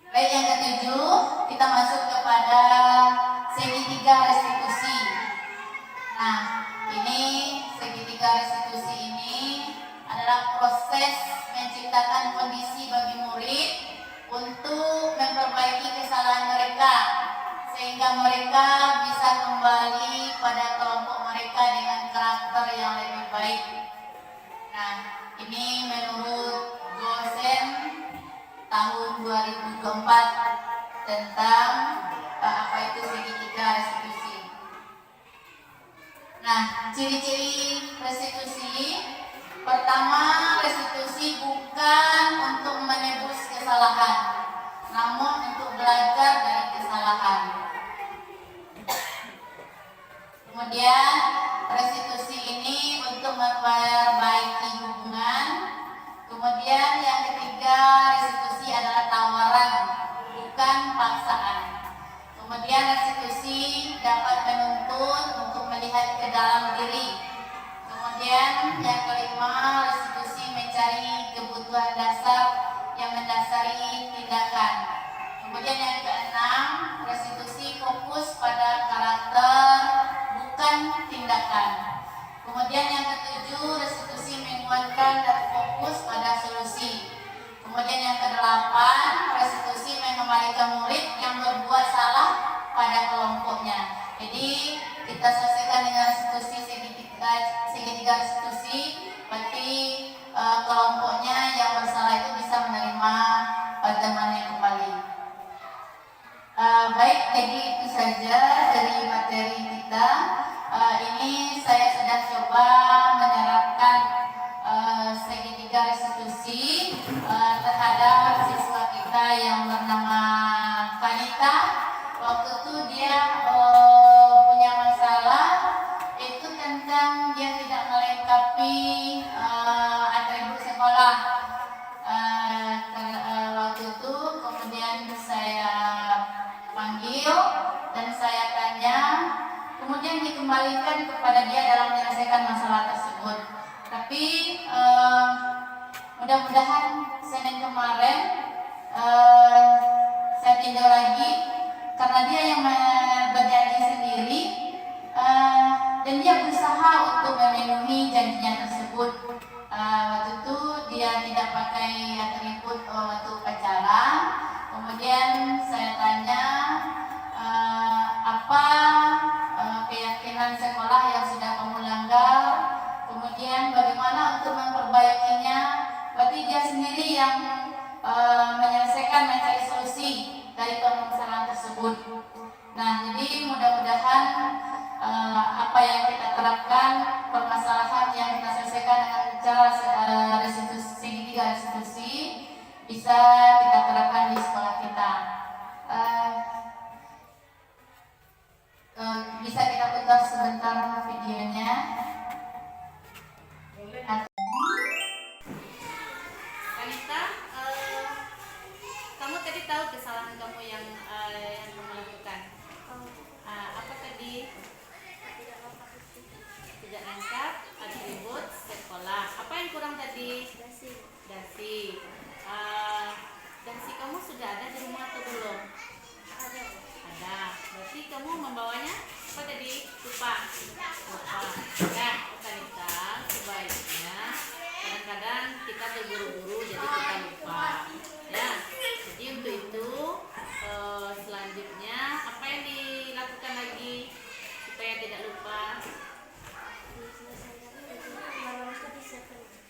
Baik, yang ketujuh kita masuk kepada segitiga restitusi. Nah ini segitiga restitusi ini adalah proses menciptakan kondisi bagi murid untuk memperbaiki kesalahan mereka sehingga mereka bisa kembali pada kelompok mereka dengan karakter yang lebih baik. Nah, ini menurut dosen tahun 2024 tentang apa itu segitiga restitusi. Nah, ciri-ciri restitusi. Pertama, restitusi bukan untuk menebus kesalahan, namun untuk belajar dari kesalahan. Kemudian, restitusi ini untuk memperbaiki hubungan. Kemudian yang ketiga, restitusi adalah tawaran, bukan paksaan. Kemudian restitusi dapat menuntun untuk melihat ke dalam diri. Kemudian yang kelima, restitusi mencari kebutuhan dasar yang mendasari tindakan. Kemudian yang keenam, restitusi fokus pada karakter bukan tindakan. Kemudian yang ketujuh, restitusi menguatkan dan fokus pada solusi. Kemudian yang kedelapan, restitusi mengembalikan murid yang berbuat salah pada kelompoknya. Jadi kita selesaikan dengan restitusi segitiga restitusi, berarti kelompoknya yang bersalah itu bisa menerima temannya kembali. Baik, jadi itu saja dari materi kita. Ini saya sudah coba menerapkan segitiga restitusi terhadap siswa kita yang bernama Vanita. Waktu itu dia punya masalah itu tentang dia tidak melengkapi atribut sekolah. Waktu itu kemudian saya panggil dan saya tanya, kemudian dikembalikan kepada dia dalam menyelesaikan masalah tersebut. Tapi mudah-mudahan Senin kemarin saya tinjau lagi karena dia yang berjanji sendiri dan dia berusaha untuk memenuhi janjinya tersebut. Waktu itu dia tidak pakai atribut waktu pacaran. Kemudian saya tanya apa keyakinan sekolah yang sudah kamu langgar, kemudian bagaimana untuk memperbaikinya. Berarti dia sendiri yang menyelesaikan, mencari solusi dari permasalahan tersebut. Nah, jadi mudah-mudahan apa yang kita terapkan, permasalahan yang kita selesaikan dengan cara segitiga restitusi bisa kita terapkan di sekolah kita. Bisa kita putar sebentar videonya. Anita, kamu tadi tahu kesalahan kamu yang kamu lakukan? Apa tadi? Tidak lengkap atribut sekolah. Apa yang kurang tadi? Dasi. Dasi kamu sudah ada di rumah atau belum? Ada. Berarti kamu membawanya apa tadi? Lupa. Ya, Anita, sebaiknya kadang-kadang kita terburu-buru jadi kita lupa. Ya. Jadi untuk itu selanjutnya apa yang dilakukan lagi supaya tidak lupa?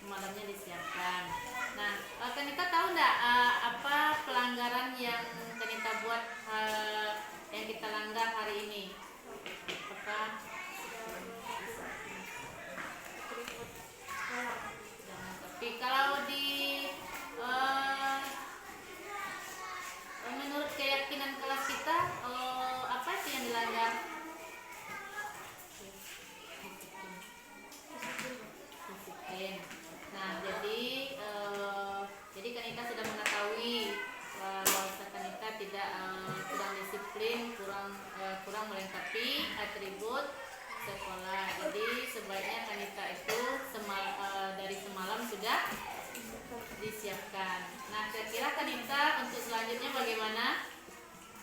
Malamnya disiapkan. Nah, Kanita tahu nggak apa pelanggaran yang buat yang kita langgar hari ini? Apakah tapi kalau di menurut keyakinan kelas kita apa sih yang dilanggar? Disiplin. Nah, jadi Kanita sudah mengetahui bahwa Kanita tidak kurang disiplin, kurang melengkapi atribut sekolah. Jadi sebaiknya Kanita itu dari semalam sudah disiapkan. Nah, kira-kira Kanita untuk selanjutnya bagaimana?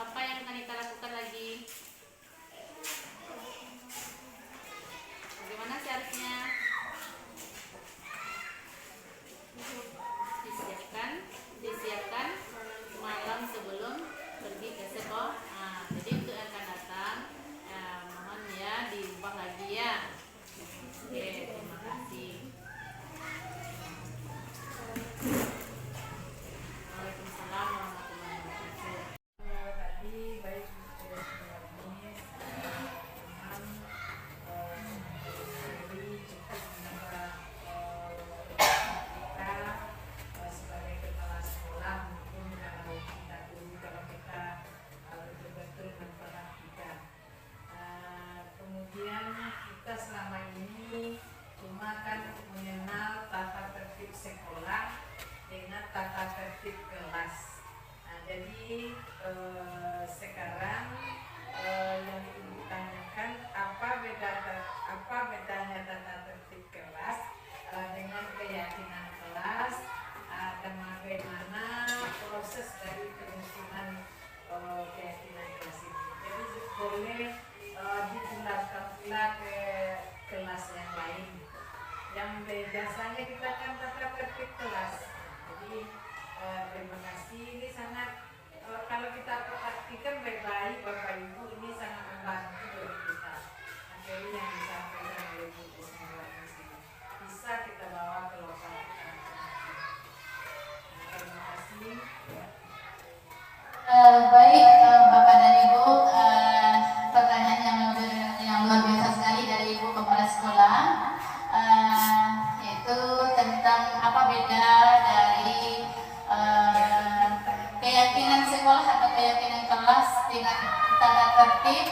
Apa yang Kanita lakukan lagi? Bagaimana seharusnya? Disiapkan malam sebelum pergi ke sekolah. Jadi untuk yang akan datang, mohon ya diubah lagi ya. Oke, terima kasih. Waalaikumsalam warahmatullahi wabarakatuh. Tadi baik sudah ini jadi cukup menambah kita sebagai kepala sekolah maupun kalau kita guru kalau kita betul-betul memperhatikan. Kemudian kita selama ini cuma kan mengenal tata tertib sekolah dengan tata tertib kelas. Jadi sekarang yang ibu tanyakan apa bedanya tata tertib kelas dengan keyakinan kelas dan bagaimana proses dari penyusunan keyakinan kelas ini. Jadi boleh dipindahkan pula ke kelas yang lain. Yang biasanya kita kan tata tertib kelas. Jadi terima kasih, ini sangat kalau kita praktikan baik-baik Bapak Ibu, ini sangat membantu bagi kita. Materi yang disampaikan oleh Bu Ismail bisa kita bawa ke lokal kita. Terima kasih. Baik Bapak dan Ibu, pertanyaan yang luar biasa sekali dari Ibu Kepala Sekolah, yaitu tentang apa beda dari keyakinan sekolah atau keyakinan kelas dengan tata tertib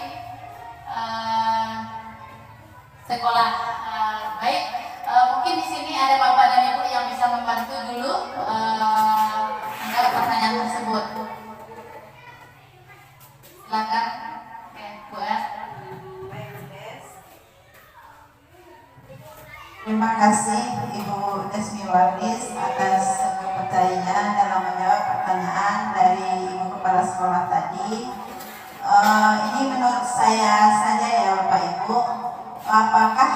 sekolah. Baik, mungkin di sini ada Bapak dan Ibu yang bisa membantu dulu menjawab pertanyaan tersebut. Silakan. Oke, Bu R. Terima kasih Ibu Desmi Waris atas kepercayaan dalam menjawab pertanyaan dari Ibu Kepala Sekolah tadi. Ini menurut saya saja ya Bapak Ibu, apakah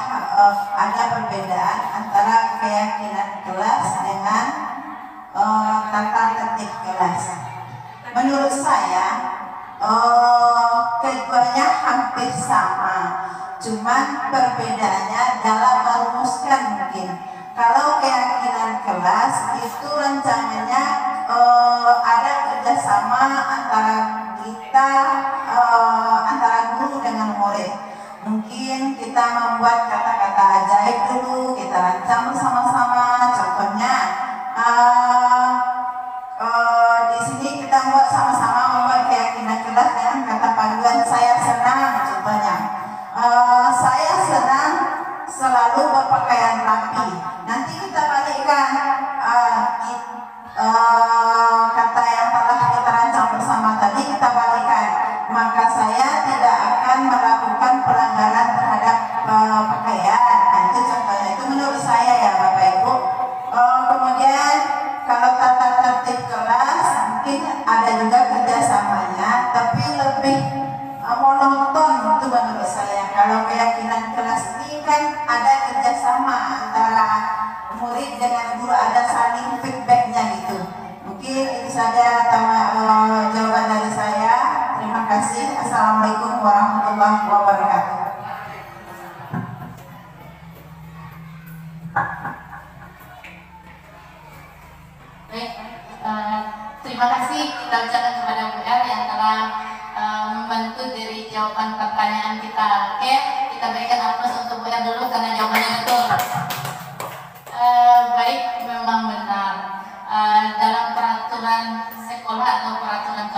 ada perbedaan antara keyakinan kelas dengan tata tertib kelas? Menurut saya keduanya hampir sama. Cuman perbedaannya dalam merumuskan mungkin. Kalau keyakinan kelas itu rencananya ada kerjasama antara kita, antara guru dengan murid. Mungkin kita membuat kata-kata ajaib dulu, kita rancang bersama-sama. Contohnya di sini kita buat sama-sama membuat keyakinan kelas dengan kata panduan saya senang. Contohnya. Saya senang selalu berpakaian rapi. Nanti kita balikkan kata yang telah kita rancang bersama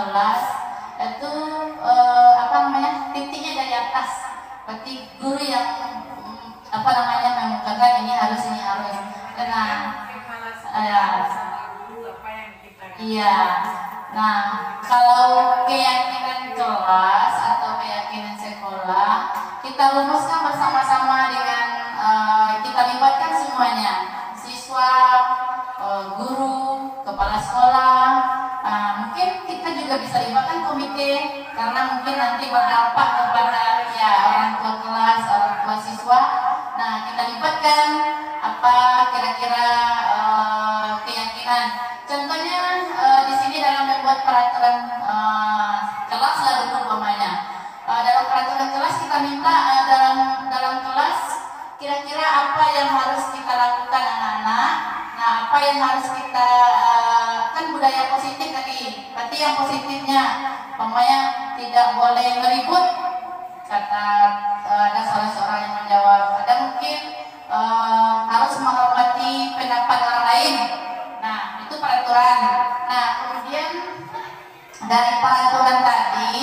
kelas itu titiknya dari atas, berarti guru yang mengukakan ini harus. Nah, iya. Nah, kalau keyakinan kelas atau keyakinan sekolah kita rumuskan bersama-sama dengan kita libatkan semuanya, siswa, guru, kepala sekolah. Mungkin kita juga bisa libatkan komite karena mungkin nanti berdampak kepada orang tua kelas, orang tua siswa. Nah, kita libatkan apa kira-kira keyakinan. Contohnya di sini dalam membuat peraturan kelas dalam peraturan kelas kita minta dalam kelas kira-kira apa yang harus kita lakukan anak-anak. Nah, apa yang harus kita kan budaya positif tadi. Berarti yang positifnya tidak boleh meribut. Kata ada salah seorang yang menjawab, ada mungkin harus menghormati pendapat orang lain. Nah, itu peraturan. Nah, kemudian dari peraturan tadi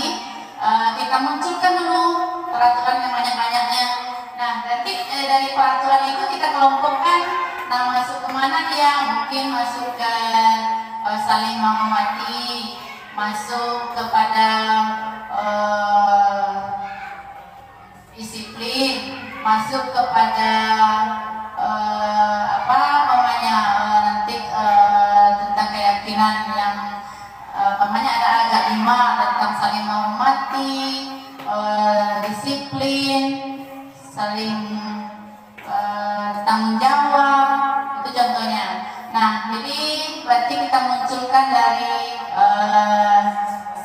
kita munculkan dulu peraturan yang banyak-banyaknya. Nah, nanti dari peraturan itu kita kelompokkan. Nah, masuk kemana dia? Mungkin masuk ke saling menghormati, masuk kepada disiplin, masuk kepada tentang keyakinan yang ada agak 5 tentang saling menghormati, disiplin, saling tanggung jawab, itu contohnya. Nah, jadi berarti kita munculkan dari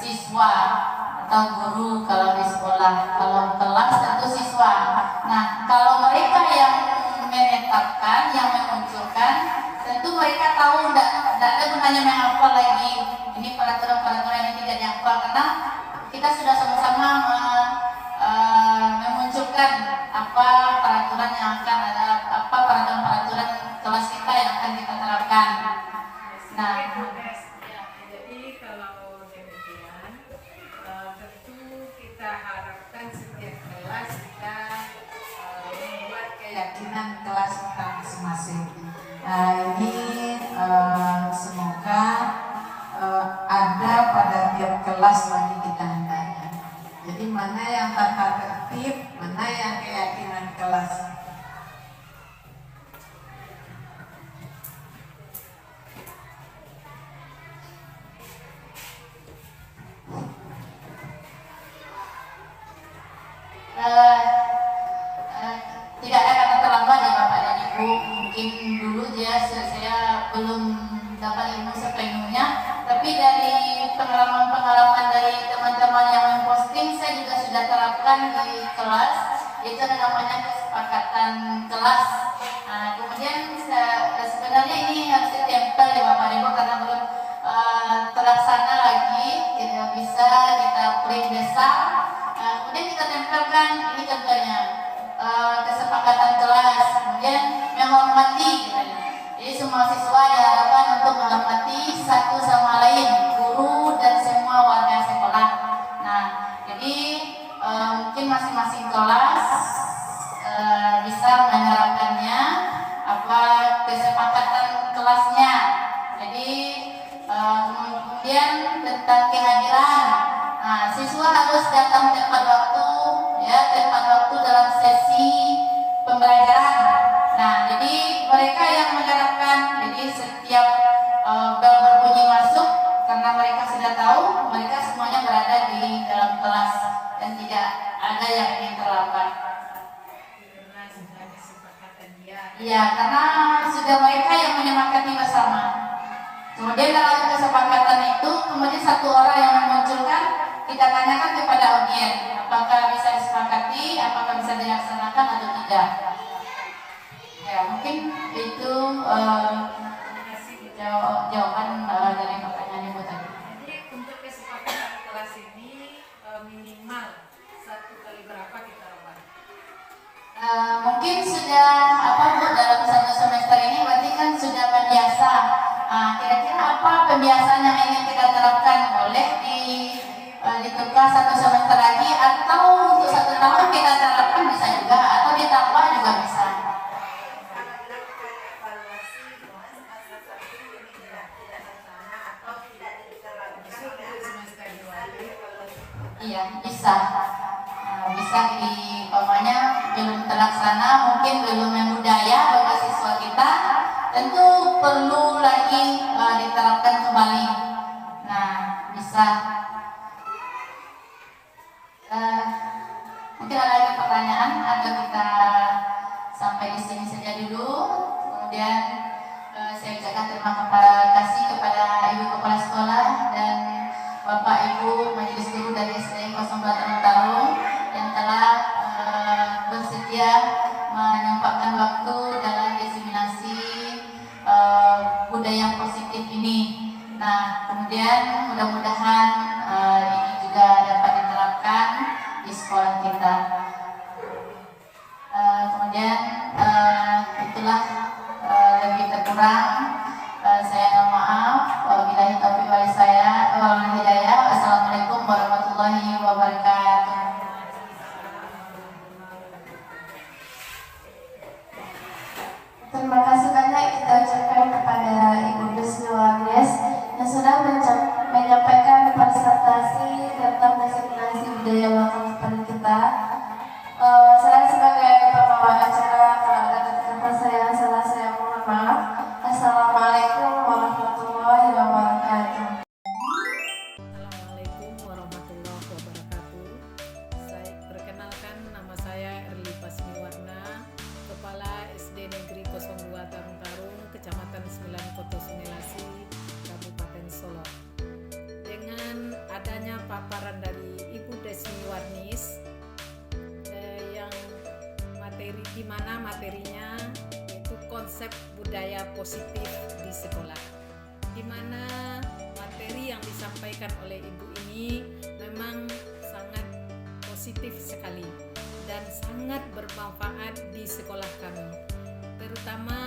siswa atau guru kalau di sekolah, kalau kelas tentu siswa. Nah, kalau mereka yang menetapkan, yang memunculkan, tentu mereka tahu tidak ada gunanya menghafal lagi. Ini peraturan-peraturan yang tidak dihafal karena kita sudah sama-sama memunculkan apa peraturan yang akan ada, apa peraturan-peraturan kelas kita yang akan kita terapkan. Nah, jadi kalau demikian tentu kita harapkan setiap kelas kita membuat keyakinan kelas kita masing-masing. Ini semoga ada pada tiap kelas lagi kita hendaknya. Jadi mana yang tata tertib, mana yang keyakinan kelas. Tidak ada kata terlambat ya Bapak dan Ibu. Mungkin dulu saya belum dapat ilmu sepenuhnya, tapi dari pengalaman-pengalaman dari teman-teman yang memposting saya juga sudah terapkan di kelas. Itu namanya kesepakatan kelas. Nah, kemudian sebenarnya ini harus ditempel ya Bapak dan Ibu karena belum terlaksana lagi. Kita bisa kita print besar. Kemudian kita tempelkan, ini contohnya kesepakatan kelas, kemudian menghormati. Jadi semua siswa diharapkan untuk menghormati satu sama lain, guru dan semua warga sekolah. Nah, jadi mungkin masing-masing kelas bisa menerapkannya apa kesepakatan kelasnya. Jadi kemudian tentang kehadiran. Nah, siswa harus datang tepat waktu, tepat waktu dalam sesi pembelajaran. Nah, jadi mereka yang menerapkan, jadi setiap bel berbunyi masuk, karena mereka sudah tahu, mereka semuanya berada di dalam kelas dan tidak ada yang ingin terlambat. Karena sudah kesepakatan dia. Iya, karena sudah mereka yang menyepakati bersama. Kemudian dalam kesepakatan itu, kemudian satu orang yang memunculkan, kita tanyakan kepada audien, apakah bisa disepakati, apakah bisa dilaksanakan atau tidak. Ya, mungkin itu jawaban dari pertanyaan Ibu tadi. Jadi untuk kesepakatan kelas ini minimal 1 kali berapa kita ubah? Mungkin sudah Bu dalam 1 semester ini berarti kan sudah terbiasa. Kira-kira apa pembiasaan yang ingin kita terapkan? Boleh di kelas 1 semester lagi, atau untuk 1 tahun kita terapkan bisa juga, atau ditambah juga bisa. Iya, bisa. Bisa pokoknya belum terlaksana, mungkin belum yang budaya bagi siswa kita, tentu perlu lagi diterapkan kembali. Nah, bisa. Mungkin ada lagi pertanyaan atau kita sampai di sini saja dulu. Kemudian saya ucapkan terima kasih kepada Ibu Kepala Sekolah dan Bapak Ibu Majelis Guru dari SD 02 Tarung yang telah bersedia menyempatkan waktu dalam diseminasi budaya positif ini. Nah, kemudian mudah-mudahan ini juga dapat diterapkan di sekolah kita. Kemudian itulah lebih terkurang saya mohon maaf. Wabillahi taufiq wal hidayah. Wassalamualaikum warahmatullahi wabarakatuh. Terima kasih banyak kita ucapkan kepada Ibu Desmi Warnes yang sudah menyampaikan presentasi tentang diseminasi budaya lokal kepada kita. Saya sebagai pembawa acara, kalau ada kata-kata saya salah, saya mohon maaf. Assalamualaikum warahmatullahi wabarakatuh. Assalamualaikum warahmatullahi wabarakatuh. Saya perkenalkan, nama saya Erli Pasmi Warna, Kepala SD Negeri 02 Tarung-Tarung, Kecamatan 9 Kota Sungai Lasi, Kabupaten Solo. Dengan adanya paparan dari Ibu Desmi Warnis yang di mana materinya yaitu konsep budaya positif di sekolah, di mana materi yang disampaikan oleh Ibu ini memang sangat positif sekali dan sangat bermanfaat di sekolah kami, terutama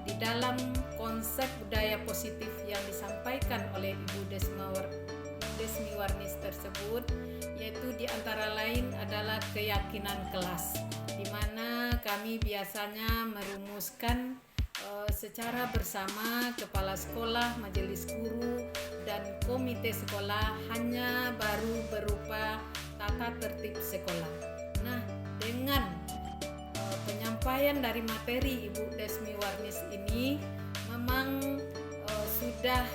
di dalam konsep budaya positif yang disampaikan oleh Ibu Desmi Warnis tersebut, yaitu di antara lain adalah keyakinan kelas, di mana kami biasanya merumuskan secara bersama kepala sekolah, majelis guru, dan komite sekolah hanya baru berupa tata tertib sekolah. Nah, dengan penyampaian dari materi Ibu Desmi Warnis ini memang sudah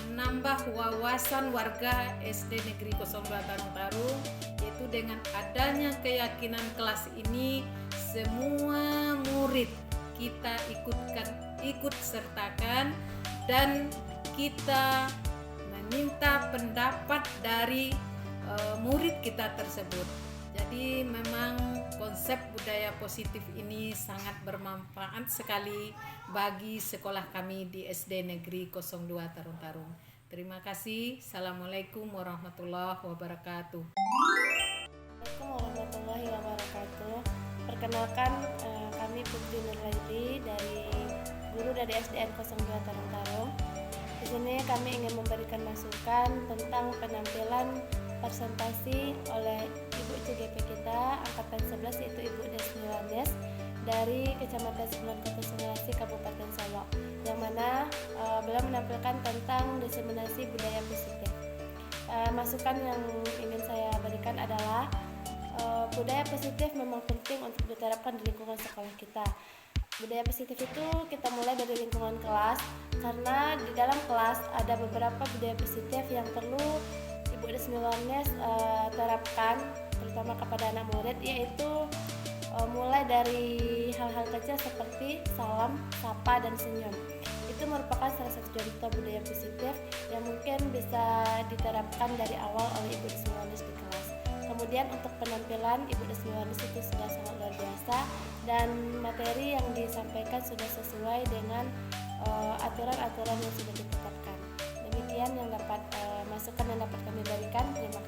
menambah wawasan warga SD Negeri 02 Tarung-Tarung, yaitu dengan adanya keyakinan kelas ini semua murid kita ikut sertakan dan kita meminta pendapat dari murid kita tersebut. Jadi memang konsep budaya positif ini sangat bermanfaat sekali bagi sekolah kami di SD Negeri 02 Tarung-Tarung. Terima kasih. Assalamualaikum warahmatullahi wabarakatuh. Assalamualaikum warahmatullahi wabarakatuh. Perkenalkan, kami Putri Nurlaili guru dari SDN 02 Tarung-Tarung. Di sini kami ingin memberikan masukan tentang penampilan presentasi oleh Ibu CGP kita angkatan 11, yaitu Ibu Desmi Warnes dari Kecamatan 9 Kota Sungai Lasi, Kabupaten Solo, yang mana beliau menampilkan tentang diseminasi budaya positif. Masukan yang ingin saya berikan adalah budaya positif memang penting untuk diterapkan di lingkungan sekolah kita. Budaya positif itu kita mulai dari lingkungan kelas, karena di dalam kelas ada beberapa budaya positif yang perlu Ibu Desmi Warnes terapkan, terutama kepada anak murid, yaitu mulai dari hal-hal kecil seperti salam, sapa, dan senyum. Itu merupakan salah satu contoh budaya positif yang mungkin bisa diterapkan dari awal oleh Ibu Desmi Warnes di kelas. Kemudian untuk penampilan Ibu Desmi Warnes itu sudah sangat luar biasa, dan materi yang disampaikan sudah sesuai dengan aturan-aturan yang sudah ditetapkan. Demikian yang masukan yang dapat kami berikan. Terima kasih.